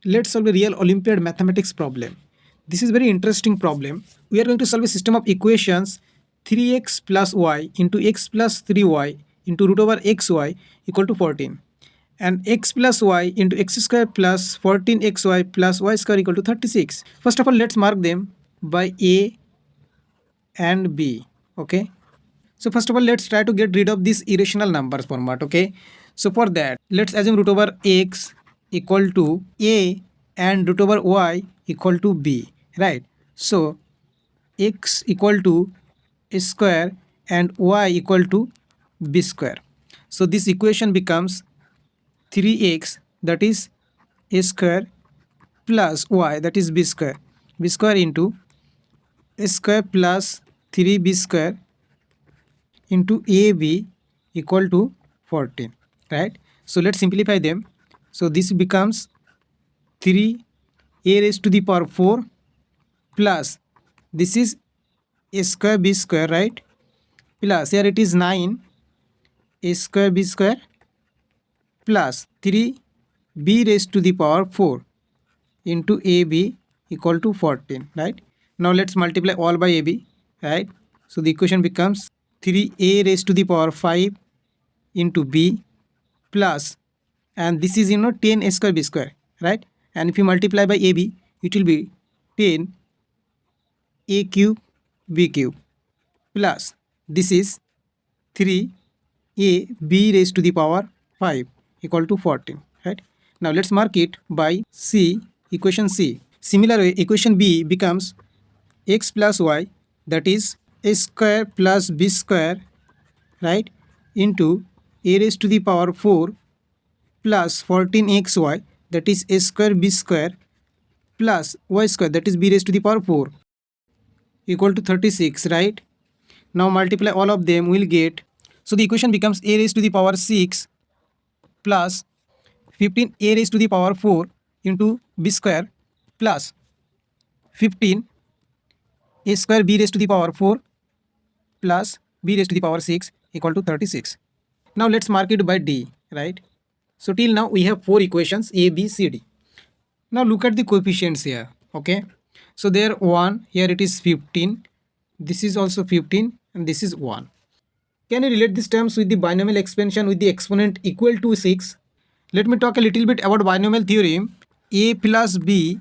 Let's solve a real Olympiad mathematics problem. This is a very interesting problem. We are going to solve a system of equations 3x plus y into x plus 3y into root over xy equal to 14 and x plus y into x square plus 14xy plus y square equal to 36. First of all, let's mark them by A and B. Okay. So first of all, let's try to get rid of this irrational numbers format. Okay. So for that, let's assume root over x equal to a and root over y equal to b. Right. So x equal to a square and y equal to b square. So this equation becomes 3x, that is a square, plus y, that is b square. B square into a square plus 3b square into AB equal to 14, right? So let's simplify them. So this becomes 3a raised to the power 4 plus this is a square b square, right? Plus here it is 9 a square b square plus 3b raised to the power 4 into AB equal to 14, right? Now let's multiply all by AB, right? So the equation becomes 3a raised to the power 5 into b plus, and this is 10 a square b square, right? And if you multiply by ab, it will be 10 a cube b cube plus this is 3 a b raised to the power 5 equal to 14, right? Now let's mark it by c, equation c. Similar way, equation b becomes x plus y, that is a square plus b square, right, into a raised to the power 4 plus 14xy, that is a square b square plus y square, that is b raised to the power 4 equal to 36, right? Now multiply all of them, we'll get, so the equation becomes a raised to the power 6 plus 15 a raised to the power 4 into b square plus 15 a square b raised to the power 4 plus b raised to the power 6 equal to 36. Now let's mark it by D, right? So till now we have four equations A, B, C, D. Now look at the coefficients here. Okay. So there 1, here it is 15, this is also 15 and this is 1. Can you relate these terms with the binomial expansion with the exponent equal to 6? Let me talk a little bit about binomial theorem. A plus B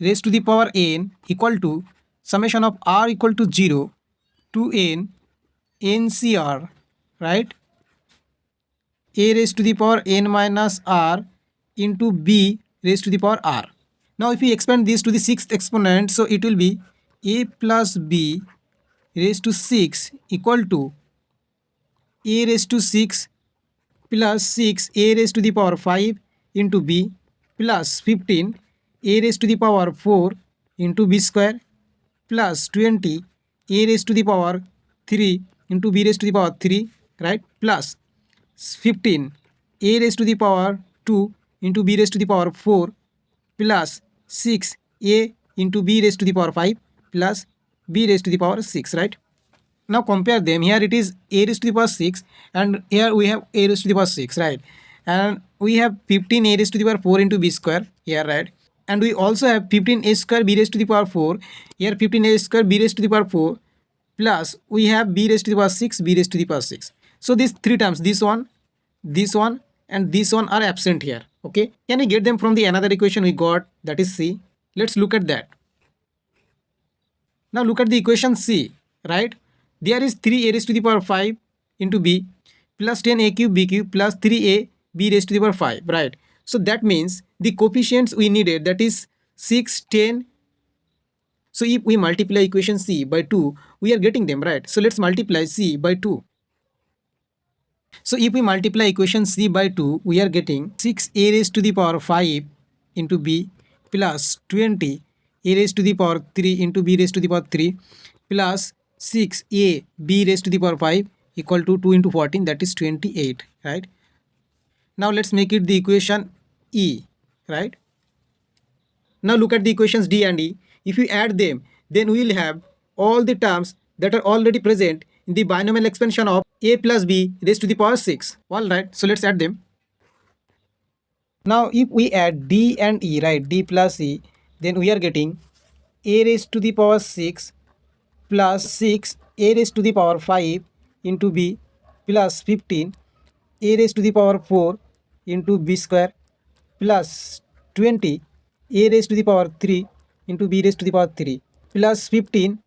raised to the power n equal to summation of r equal to 0 to n ncr, right? A raised to the power n minus r into b raised to the power r. Now if we expand this to the sixth exponent, so it will be a plus b raised to 6 equal to a raised to 6 plus 6 a raised to the power 5 into b plus 15 a raised to the power 4 into b square plus 20 a raised to the power 3 into b raised to the power 3, right? Plus 15 a raised to the power 2 into b raised to the power 4 plus 6 a into b raised to the power 5 plus b raised to the power 6, right? Now compare them. Here it is a raised to the power 6 and here we have a raised to the power 6, right? And we have 15 a raised to the power 4 into b square here, right? And we also have 15 a square b raised to the power 4, here 15 a square b raised to the power 4 plus we have b raised to the power 6, b raised to the power 6. So these three terms, this one and this one are absent here. Okay, can we get them from the another equation we got, that is C? Let's look at that. Now look at the equation C, right? There is 3a raised to the power 5 into b plus 10a cube b cube plus 3a b raised to the power 5, right? So that means the coefficients we needed, that is 6, 10. So if we multiply equation C by 2, we are getting them, right? So let's multiply C by 2. So if we multiply equation C by 2, we are getting 6a raised to the power 5 into b plus 20 a raised to the power 3 into b raised to the power 3 plus 6a b raised to the power 5 equal to 2 into 14, that is 28, right? Now let's make it the equation E, right? Now look at the equations D and E. If you add them, then we will have all the terms that are already present in the binomial expansion of a plus b raised to the power 6. Alright, so let's add them. Now if we add d and e, right, d plus e, then we are getting a raised to the power 6 plus 6 a raised to the power 5 into b plus 15 a raised to the power 4 into b square plus 20 a raised to the power 3 into b raised to the power 3 plus 15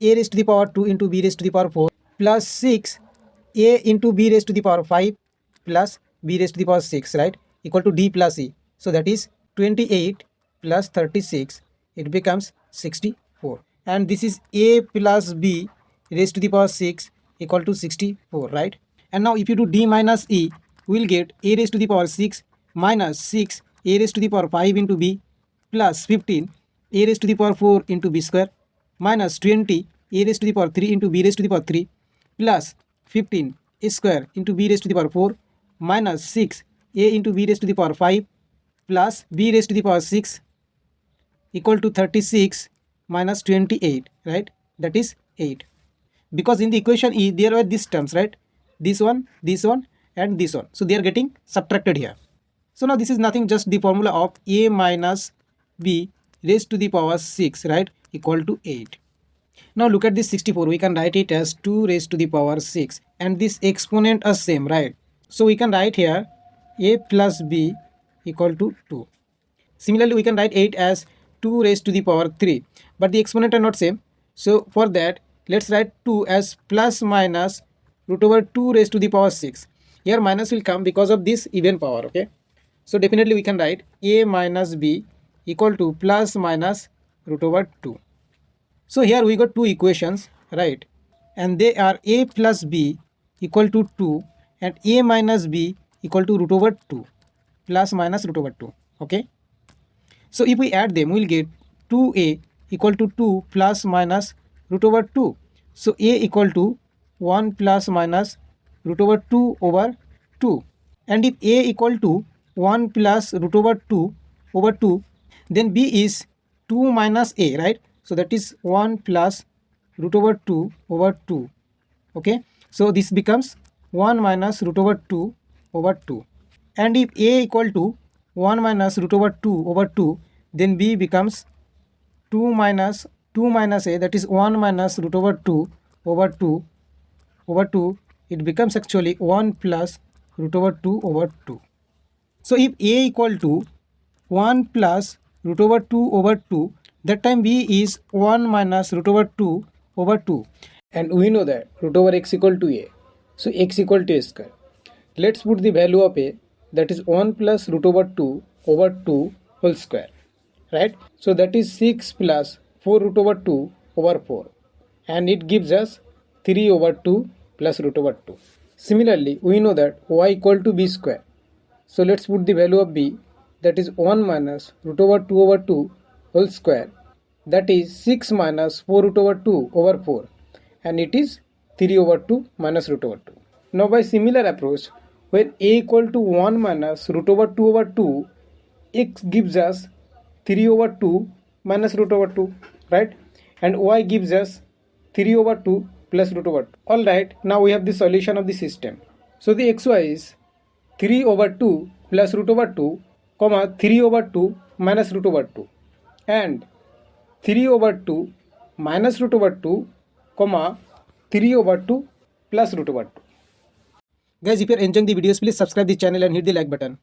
a raised to the power 2 into b raised to the power 4 plus 6 a into b raised to the power 5 plus b raised to the power 6, right, equal to d plus e. So that is 28 plus 36, it becomes 64, and this is a plus b raised to the power 6 equal to 64, right? And now if you do d minus e, we will get a raised to the power 6 minus 6 a raised to the power 5 into b plus 15 a raised to the power 4 into b square minus 20 a raised to the power 3 into b raised to the power 3 plus 15 a square into b raised to the power 4 minus 6 a into b raised to the power 5 plus b raised to the power 6 equal to 36 minus 28, right? That is 8. Because in the equation E, there were these terms, right? This one, and this one. So they are getting subtracted here. So now this is nothing, just the formula of a minus b raised to the power 6, right, equal to 8. Now look at this 64. We can write it as 2 raised to the power 6. And this exponent are same, right? So we can write here a plus b equal to 2. Similarly, we can write 8 as 2 raised to the power 3. But the exponent are not same. So for that, let's write 2 as plus minus root over 2 raised to the power 6. Here minus will come because of this even power, okay? So definitely we can write a minus b equal to plus minus root over 2. So here we got two equations, right? And they are a plus b equal to 2 and a minus b equal to root over 2 plus minus root over 2, okay? So if we add them, we will get 2a equal to 2 plus minus root over 2. So a equal to 1 plus minus root over 2 over 2. And if a equal to 1 plus root over 2, then b is 2 minus a, right? So that is 1 plus root over 2 over 2. Okay. So this becomes 1 minus root over 2 over 2. And if a equal to 1 minus root over 2 over 2, then b becomes 2 minus a, that is 1 minus root over 2 over 2 over 2. It becomes actually 1 plus root over 2 over 2. So if a equal to 1 plus root over 2 over 2, that time b is 1 minus root over 2 over 2. And we know that root over x equal to a. So x equal to a square. Let's put the value of a, that is 1 plus root over 2 over 2 whole square. Right? So that is 6 plus 4 root over 2 over 4. And it gives us 3 over 2 plus root over 2. Similarly, we know that y equal to b square. So let's put the value of b, that is 1 minus root over 2 over 2 whole square. That is 6 minus 4 root over 2 over 4. And it is 3 over 2 minus root over 2. Now by similar approach, when a equal to 1 minus root over 2 over 2, x gives us 3 over 2 minus root over 2, right? And y gives us 3 over 2 plus root over 2. Alright, now we have the solution of the system. So the xy is 3 over 2 plus root over 2, comma 3 over 2 minus root over 2. And 3 over 2 minus root over 2, comma 3 over 2 plus root over 2. Guys, if you are enjoying the videos, please subscribe the channel and hit the like button.